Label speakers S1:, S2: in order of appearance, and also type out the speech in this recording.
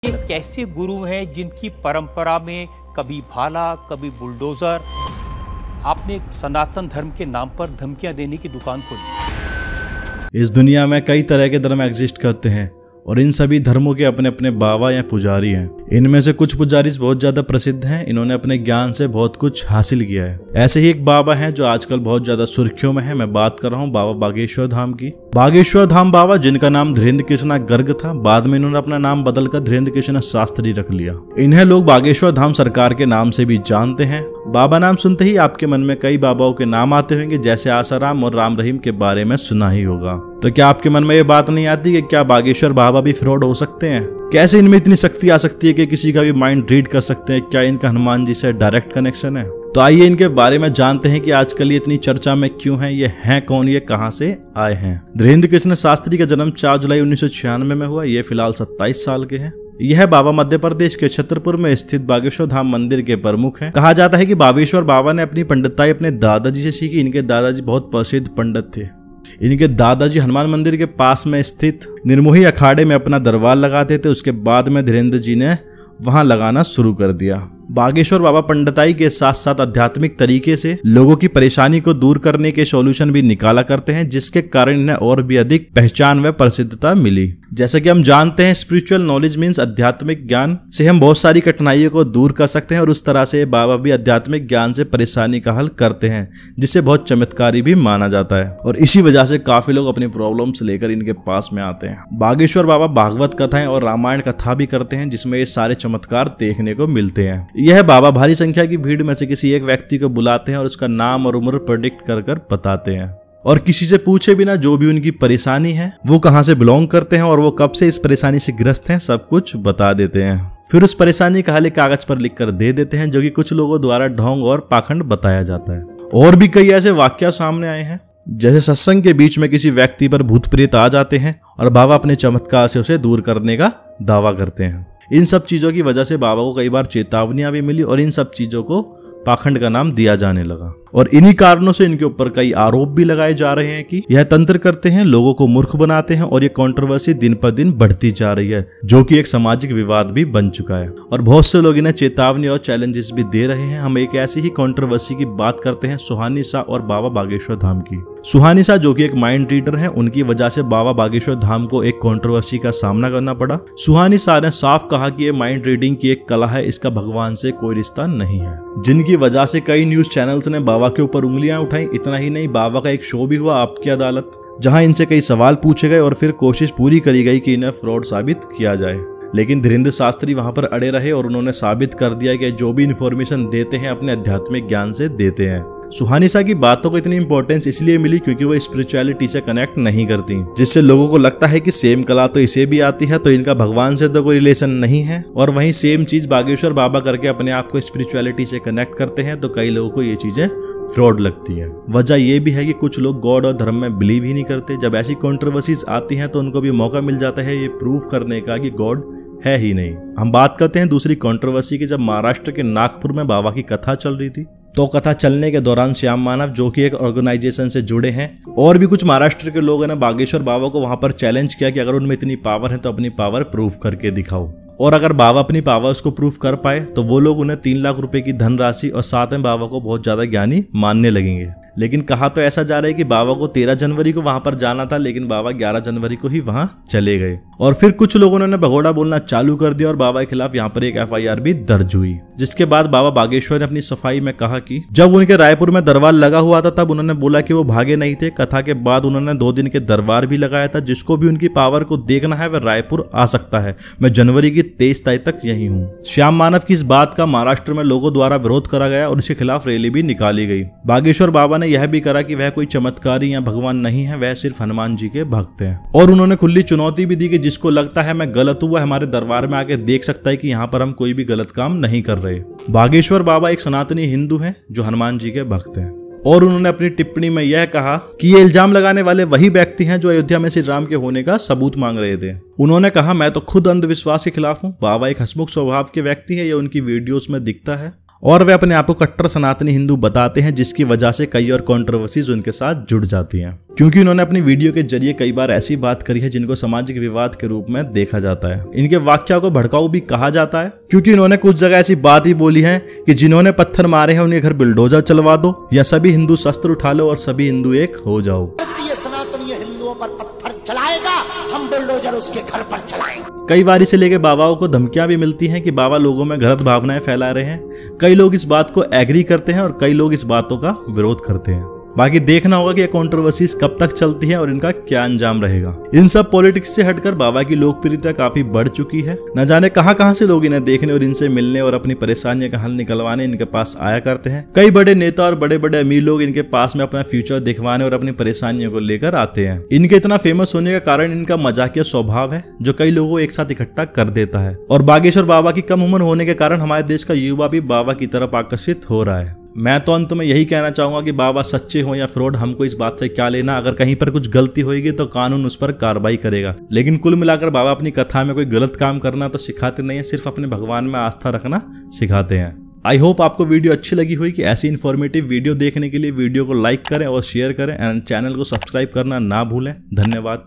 S1: ये कैसे गुरु हैं जिनकी परंपरा में कभी भाला कभी बुलडोजर। आपने सनातन धर्म के नाम पर धमकियां देने की दुकान खोली।
S2: इस दुनिया में कई तरह के धर्म एग्जिस्ट करते हैं और इन सभी धर्मों के अपने अपने बाबा या पुजारी हैं। इनमें से कुछ पुजारी बहुत ज्यादा प्रसिद्ध हैं, इन्होंने अपने ज्ञान से बहुत कुछ हासिल किया है। ऐसे ही एक बाबा हैं जो आजकल बहुत ज्यादा सुर्खियों में है। मैं बात कर रहा हूँ बाबा बागेश्वर धाम की। बागेश्वर धाम बाबा, जिनका नाम धीरेन्द्र कृष्ण गर्ग था, बाद में इन्होंने अपना नाम बदलकर धीरेन्द्र कृष्ण शास्त्री रख लिया। इन्हें लोग बागेश्वर धाम सरकार के नाम से भी जानते हैं। बाबा नाम सुनते ही आपके मन में कई बाबाओं के नाम आते होंगे, जैसे आसाराम और राम रहीम के बारे में सुना ही होगा। तो क्या आपके मन में ये बात नहीं आती कि क्या बागेश्वर बाबा भी फ्रॉड हो सकते हैं? कैसे इनमें इतनी शक्ति आ सकती है कि किसी का भी माइंड रीड कर सकते हैं? क्या इनका हनुमान जी से डायरेक्ट कनेक्शन है? तो आइए इनके बारे में जानते हैं कि आजकल ये इतनी चर्चा में क्यों है, ये हैं कौन, ये कहां से आए हैं। धीरेन्द्र कृष्ण शास्त्री का जन्म 4 जुलाई 1996 में हुआ। ये फिलहाल 27 साल के हैं। यह बाबा मध्य प्रदेश के छतरपुर में स्थित बागेश्वर धाम मंदिर के प्रमुख हैं। कहा जाता है कि बागेश्वर बाबा ने अपनी पंडिताई अपने दादाजी से सीखी। इनके दादाजी बहुत प्रसिद्ध पंडित थे। इनके दादाजी हनुमान मंदिर के पास में स्थित निर्मोही अखाड़े में अपना दरबार लगाते थे। उसके बाद में धीरेन्द्र जी ने वहां लगाना शुरू कर दिया। बागेश्वर बाबा पंडिताई के साथ साथ आध्यात्मिक तरीके से लोगों की परेशानी को दूर करने के सॉल्यूशन भी निकाला करते हैं, जिसके कारण इन्हें और भी अधिक पहचान व प्रसिद्धता मिली। जैसा कि हम जानते हैं, स्पिरिचुअल नॉलेज मीन्स आध्यात्मिक ज्ञान से हम बहुत सारी कठिनाइयों को दूर कर सकते हैं और उस तरह से बाबा भी आध्यात्मिक ज्ञान से परेशानी का हल करते हैं, जिससे बहुत चमत्कारी भी माना जाता है। और इसी वजह से काफी लोग अपनी प्रॉब्लम्स लेकर इनके पास में आते हैं। बागेश्वर बाबा भागवत कथाएं और रामायण कथा भी करते हैं, जिसमें ये सारे चमत्कार देखने को मिलते हैं। यह बाबा भारी संख्या की भीड़ में से किसी एक व्यक्ति को बुलाते हैं और उसका नाम और उम्र प्रेडिक्ट कर बताते हैं, और किसी से पूछे बिना जो भी उनकी परेशानी है, वो कहां से बिलोंग करते हैं और वो कब से इस परेशानी से ग्रस्त हैं, सब कुछ बता देते हैं। फिर उस परेशानी का हल कागज पर लिखकर दे देते हैं, जो कि कुछ लोगों द्वारा ढोंग और पाखंड बताया जाता है। और भी कई ऐसे वाक्य सामने आए हैं, जैसे सत्संग के बीच में किसी व्यक्ति पर भूत प्रेत आ जाते हैं और बाबा अपने चमत्कार से उसे दूर करने का दावा करते हैं। इन सब चीजों की वजह से बाबा को कई बार चेतावनियां भी मिली और इन सब चीजों को पाखंड का नाम दिया जाने लगा। और इन्हीं कारणों से इनके ऊपर कई आरोप भी लगाए जा रहे हैं कि यह तंत्र करते हैं, लोगों को मूर्ख बनाते हैं, और ये कंट्रोवर्सी दिन पर दिन बढ़ती जा रही है, जो कि एक सामाजिक विवाद भी बन चुका है। और बहुत से लोग इन्हें चेतावनी और चैलेंजेस भी दे रहे हैं। हम एक ऐसी ही कंट्रोवर्सी की बात करते हैं, सुहानी शाह और बाबा बागेश्वर धाम की। सुहानी शाह, जो कि एक माइंड रीडर है, उनकी वजह से बाबा बागेश्वर धाम को एक कंट्रोवर्सी का सामना करना पड़ा। सुहानी शाह ने साफ कहा कि ये माइंड रीडिंग की एक कला है, इसका भगवान से कोई रिश्ता नहीं है, जिनकी वजह से कई न्यूज चैनल्स ने बाबा के ऊपर उंगलियां उठाई। इतना ही नहीं, बाबा का एक शो भी हुआ, आपकी अदालत, जहां इनसे कई सवाल पूछे गए और फिर कोशिश पूरी करी गई कि इन्हें फ्रॉड साबित किया जाए। लेकिन धीरेन्द्र शास्त्री वहां पर अड़े रहे और उन्होंने साबित कर दिया कि जो भी इन्फॉर्मेशन देते हैं अपने आध्यात्मिक ज्ञान से देते हैं। सुहानी शाह की बातों को इतनी इंपॉर्टेंस इसलिए मिली क्योंकि वो स्पिरिचुअलिटी से कनेक्ट नहीं करती, जिससे लोगों को लगता है कि सेम कला तो इसे भी आती है, तो इनका भगवान से तो कोई रिलेशन नहीं है। और वहीं सेम चीज बागेश्वर बाबा करके अपने आप को स्पिरिचुअलिटी से कनेक्ट करते हैं, तो कई लोगों को ये चीजें फ्रॉड लगती है। वजह ये भी है कि कुछ लोग गॉड और धर्म में बिलीव ही नहीं करते। जब ऐसी कंट्रोवर्सीज आती हैं तो उनको भी मौका मिल जाता है ये प्रूव करने का कि गॉड है ही नहीं। हम बात करते हैं दूसरी कंट्रोवर्सी की। जब महाराष्ट्र के नागपुर में बाबा की कथा चल रही थी, तो कथा चलने के दौरान श्याम मानव, जो कि एक ऑर्गेनाइजेशन से जुड़े हैं, और भी कुछ महाराष्ट्र के लोगों ने बागेश्वर बाबा को वहां पर चैलेंज किया कि अगर उनमें इतनी पावर है तो अपनी पावर प्रूफ करके दिखाओ। और अगर बाबा अपनी पावर उसको प्रूफ कर पाए तो वो लोग उन्हें 3 लाख रुपए की धनराशि और साथ में बाबा को बहुत ज्यादा ज्ञानी मानने लगेंगे। लेकिन कहा तो ऐसा जा रहा है कि बाबा को 13 जनवरी को वहां पर जाना था, लेकिन बाबा 11 जनवरी को ही वहां चले गए। और फिर कुछ लोगों ने भगोड़ा बोलना चालू कर दिया और बाबा के खिलाफ यहाँ पर एक FIR भी दर्ज हुई। जिसके बाद बाबा बागेश्वर ने अपनी सफाई में कहा कि जब उनके रायपुर में दरबार लगा हुआ था तब उन्होंने बोला कि वो भागे नहीं थे। कथा के बाद उन्होंने 2 दिन के दरबार भी लगाया था। जिसको भी उनकी पावर को देखना है वह रायपुर आ सकता है। मैं जनवरी की 23 तारीख तक यही हूँ। श्याम मानव की इस बात का महाराष्ट्र में लोगों द्वारा विरोध करा गया और इसके खिलाफ रैली भी निकाली गई। बागेश्वर बाबा ने यह भी करा कि वह कोई चमत्कारी या भगवान नहीं है, वह सिर्फ हनुमान जी के भक्त हैं। और उन्होंने खुली चुनौती भी दी कि जिसको लगता है मैं गलत हूँ वह हमारे दरबार में आके देख सकता है कि यहाँ पर हम कोई भी गलत काम नहीं कर रहे। बागेश्वर बाबा एक सनातनी हिंदू हैं जो हनुमान जी के भक्त हैं। और उन्होंने अपनी टिप्पणी में यह कहा कि ये इल्जाम लगाने वाले वही व्यक्ति हैं जो अयोध्या में श्री राम के होने का सबूत मांग रहे थे। उन्होंने कहा, मैं तो खुद अंधविश्वास के खिलाफ हूँ। बाबा एक हंसमुख स्वभाव के व्यक्ति है, ये उनकी वीडियोस में दिखता है। और वे अपने आप को कट्टर सनातनी हिंदू बताते हैं, जिसकी वजह से कई और कंट्रोवर्सीज उनके साथ जुड़ जाती हैं, क्योंकि उन्होंने अपनी वीडियो के जरिए कई बार ऐसी बात करी है जिनको सामाजिक विवाद के रूप में देखा जाता है। इनके वाक्यों को भड़काऊ भी कहा जाता है, क्योंकि इन्होंने कुछ जगह ऐसी बात ही बोली है कि जिन्होंने पत्थर मारे हैं उनके घर बुलडोजर चलवा दो, या सभी हिंदू शस्त्र उठा लो और सभी हिंदू एक हो जाओ।
S3: सनातनी हिंदुओं पर पत्थर चलाएगा, हम बुलडोजर उसके घर पर चलाएंगे।
S2: कई बार इसे लेके बाबाओं को धमकियां भी मिलती हैं कि बाबा लोगों में गलत भावनाएं फैला रहे हैं। कई लोग इस बात को एग्री करते हैं और कई लोग इस बातों का विरोध करते हैं। बाकी देखना होगा कि ये कंट्रोवर्सीज कब तक चलती है और इनका क्या अंजाम रहेगा। इन सब पॉलिटिक्स से हटकर बाबा की लोकप्रियता काफी बढ़ चुकी है। न जाने कहां से लोग इन्हें देखने और इनसे मिलने और अपनी परेशानियों का हल निकलवाने इनके पास आया करते हैं। कई बड़े नेता और बड़े बड़े अमीर लोग इनके पास में अपना फ्यूचर दिखवाने और अपनी परेशानियों को लेकर आते हैं। इनके इतना फेमस होने का कारण इनका मजाकिया स्वभाव है, जो कई लोगों को एक साथ इकट्ठा कर देता है। और बागेश्वर बाबा की कम उम्र होने के कारण हमारे देश का युवा भी बाबा की तरफ आकर्षित हो रहा है। मैं तो अंत में यही कहना चाहूंगा कि बाबा सच्चे हो या फ्रॉड, हमको इस बात से क्या लेना। अगर कहीं पर कुछ गलती होगी तो कानून उस पर कार्रवाई करेगा। लेकिन कुल मिलाकर बाबा अपनी कथा में कोई गलत काम करना तो सिखाते नहीं है, सिर्फ अपने भगवान में आस्था रखना सिखाते हैं। आई होप आपको वीडियो अच्छी लगी हुई। कि ऐसी इन्फॉर्मेटिव वीडियो देखने के लिए वीडियो को लाइक करें और शेयर करें एंड चैनल को सब्सक्राइब करना ना भूलें। धन्यवाद।